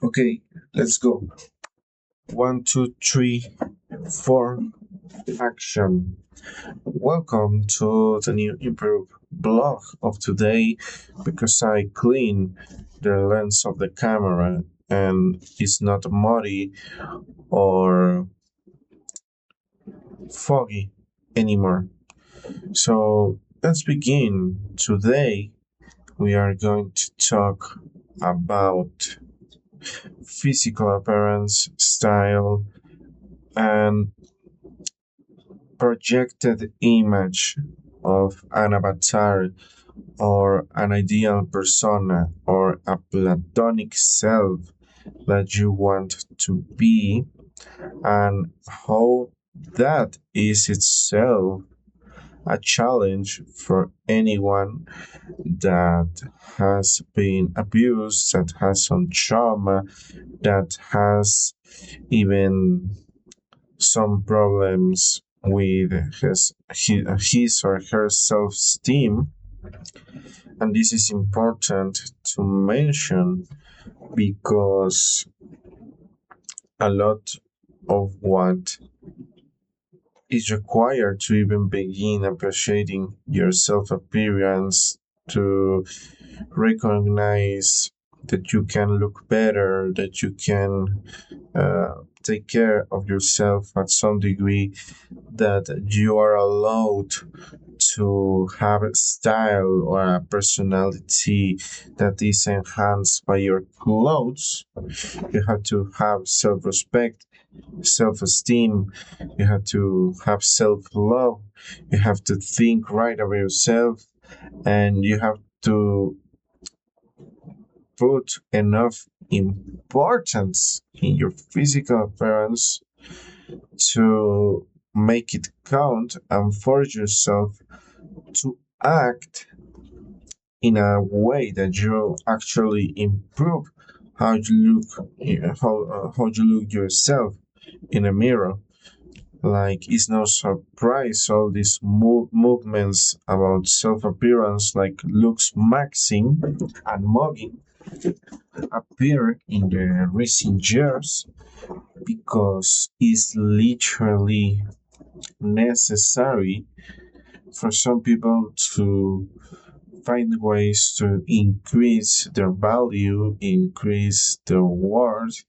Okay, let's go. One, two, three, four, action. Welcome to the new improve blog of today because I clean the lens of the camera and it's not muddy or foggy anymore. So let's begin. Today we are going to talk about physical appearance, style, and projected image of an avatar or an ideal persona or a platonic self that you want to be, and how that is itself a challenge for anyone that has been abused, that has some trauma, that has even some problems with his or her self-esteem. And this is important to mention because a lot of what is required to even begin appreciating your self appearance, to recognize that you can look better, that you can take care of yourself at some degree, that you are allowed to have a style or a personality that is enhanced by your clothes. You have to have self respect, self esteem, you have to have self love, you have to think right about yourself, and you have to put enough importance in your physical appearance to make it count and force yourself to act in a way that you actually improve how you look, how you look yourself in a mirror. Like, it's no surprise all these movements about self appearance, like looks maxing and mugging, appear in the recent years because it's literally necessary for some people to find ways to increase their value, increase their worth,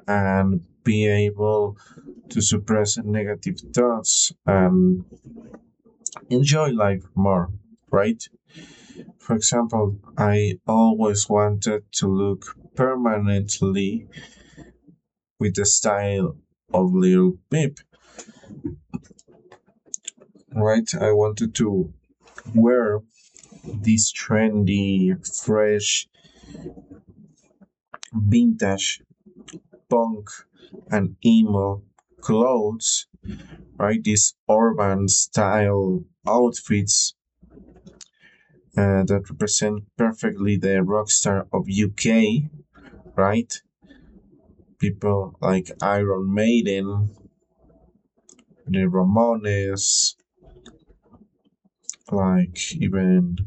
and be able to suppress negative thoughts and enjoy life more, right? For example, I always wanted to look permanently with the style of Little Peep, right? I wanted to wear these trendy, fresh, vintage punk and emo clothes, right? These urban style outfits that represent perfectly the rock star of UK, right? People like Iron Maiden, the Ramones, like even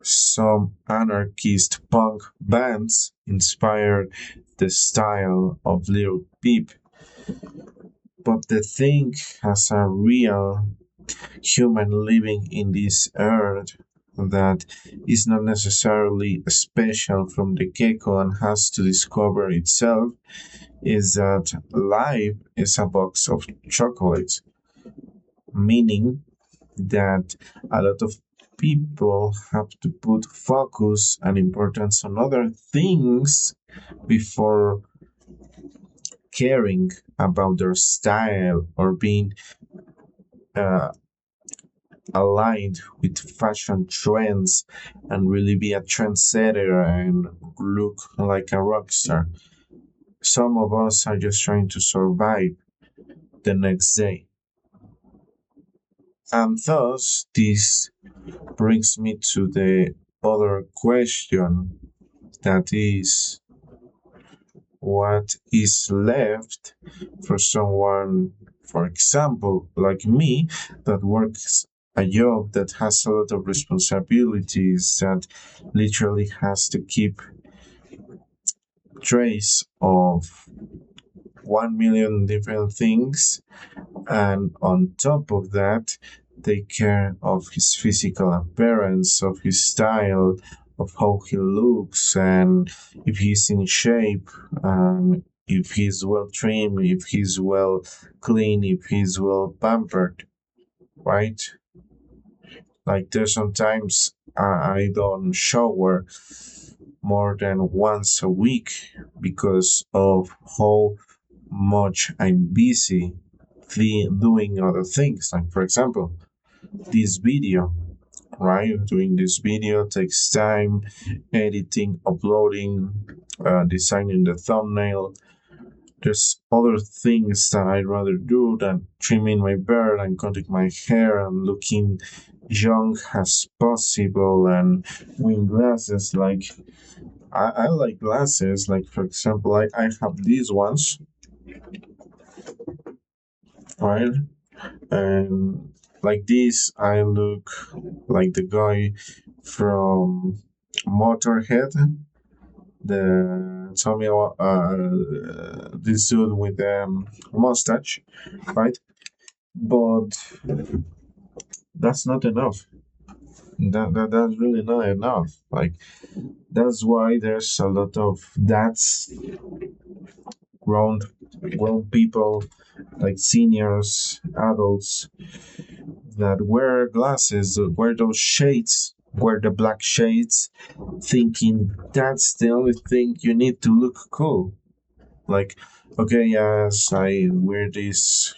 some anarchist punk bands inspired the style of Lil Peep. But the thing as a real human living in this earth that is not necessarily special from the get-go and has to discover itself is that life is a box of chocolates, meaning that a lot of people have to put focus and importance on other things before caring about their style or being uh, aligned with fashion trends and really be a trendsetter and look like a rock star. Some of us are just trying to survive the next day. And thus, this brings me to the other question, that is, what is left for someone, for example, like me, that works a job that has a lot of responsibilities, that literally has to keep trace of 1 million different things, and on top of that, take care of his physical appearance, of his style, of how he looks, and if he's in shape, if he's well trimmed, if he's well clean, if he's well pampered, right? Like there's sometimes I don't shower more than once a week because of how much I'm busy doing other things. Like, for example, this video, right? Doing this video takes time, editing, uploading, designing the thumbnail. There's other things that I'd rather do than trimming my beard and cutting my hair and looking young as possible and wearing glasses. Like, I like glasses. Like, for example, I have these ones, right? And like this, I look like the guy from Motorhead, the Tommy, this dude with the mustache, right? But that's not enough. That's really not enough. Like that's why there's a lot of dads, grown grown people, like seniors, adults that wear glasses, wear those shades, wear the black shades, thinking that's the only thing you need to look cool. Like, okay, yes, I wear this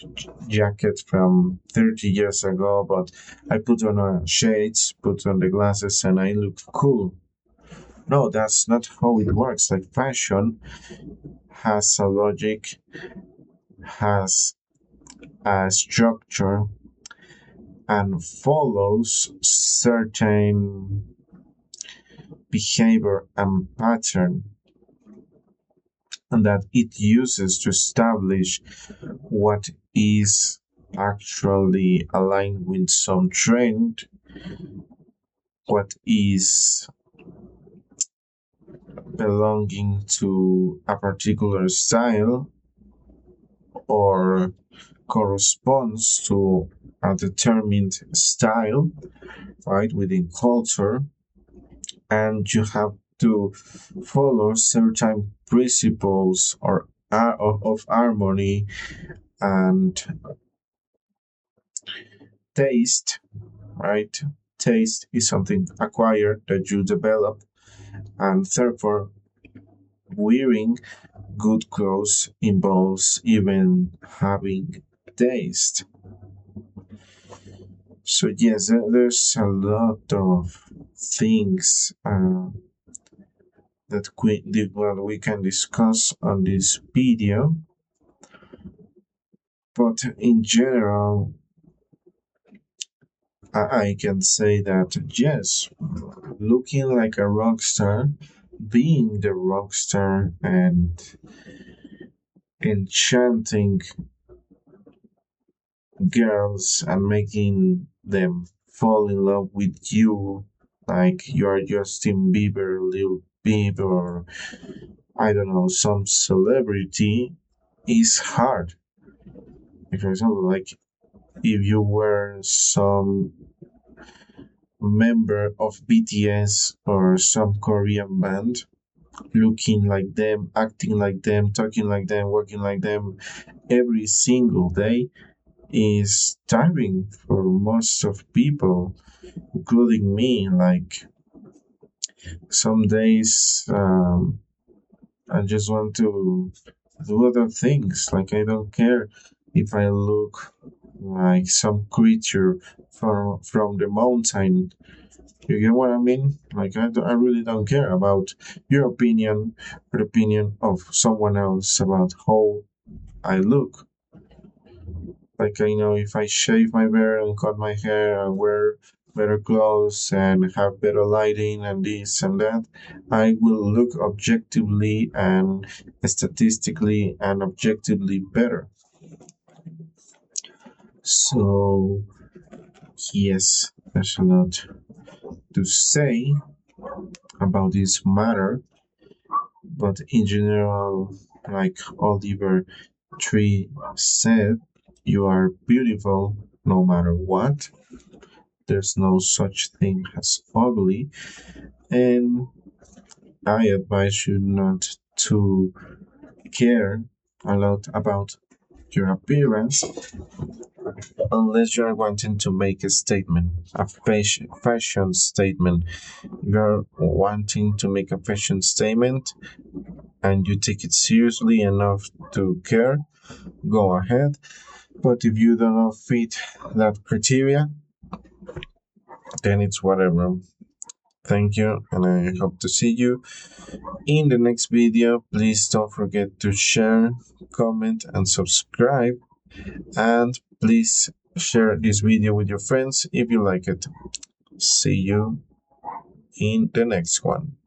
jacket from 30 years ago, but I put on shades, put on the glasses, and I look cool. No, that's not how it works. Like, fashion has a logic, has a structure, and follows certain behavior and pattern and that it uses to establish what is actually aligned with some trend, what is belonging to a particular style or corresponds to a determined style, right, within culture, and you have to follow certain principles or of harmony and taste, right? Taste is something acquired that you develop, and therefore, wearing good clothes involves even having taste. So, yes, there's a lot of things that we can discuss on this video, but in general, I can say that yes, looking like a rock star, being the rock star, and enchanting girls and making them fall in love with you, like you're Justin Bieber, Lil Peep, or I don't know, some celebrity, is hard. Like, for example, like if you were some member of BTS or some Korean band, looking like them, acting like them, talking like them, working like them every single day is tiring for most of people, including me. Like some days, I just want to do other things. Like I don't care if I look like some creature from the mountain. You get what I mean? Like I really don't care about your opinion or the opinion of someone else about how I look. Like I know if I shave my beard and cut my hair and wear better clothes and have better lighting and this and that, I will look objectively and statistically and objectively better. So yes, there's a lot to say about this matter, But in general, like Oliver Tree said, you are beautiful no matter what. There's no such thing as ugly, and I advise you not to care a lot about your appearance unless you are wanting to make a statement, a fashion statement. If you're wanting to make a fashion statement and you take it seriously enough to care, go ahead. But if you do not fit that criteria, then it's whatever. Thank you, and I hope to see you in the next video. Please don't forget to share, comment, and subscribe. And please share this video with your friends if you like it. See you in the next one.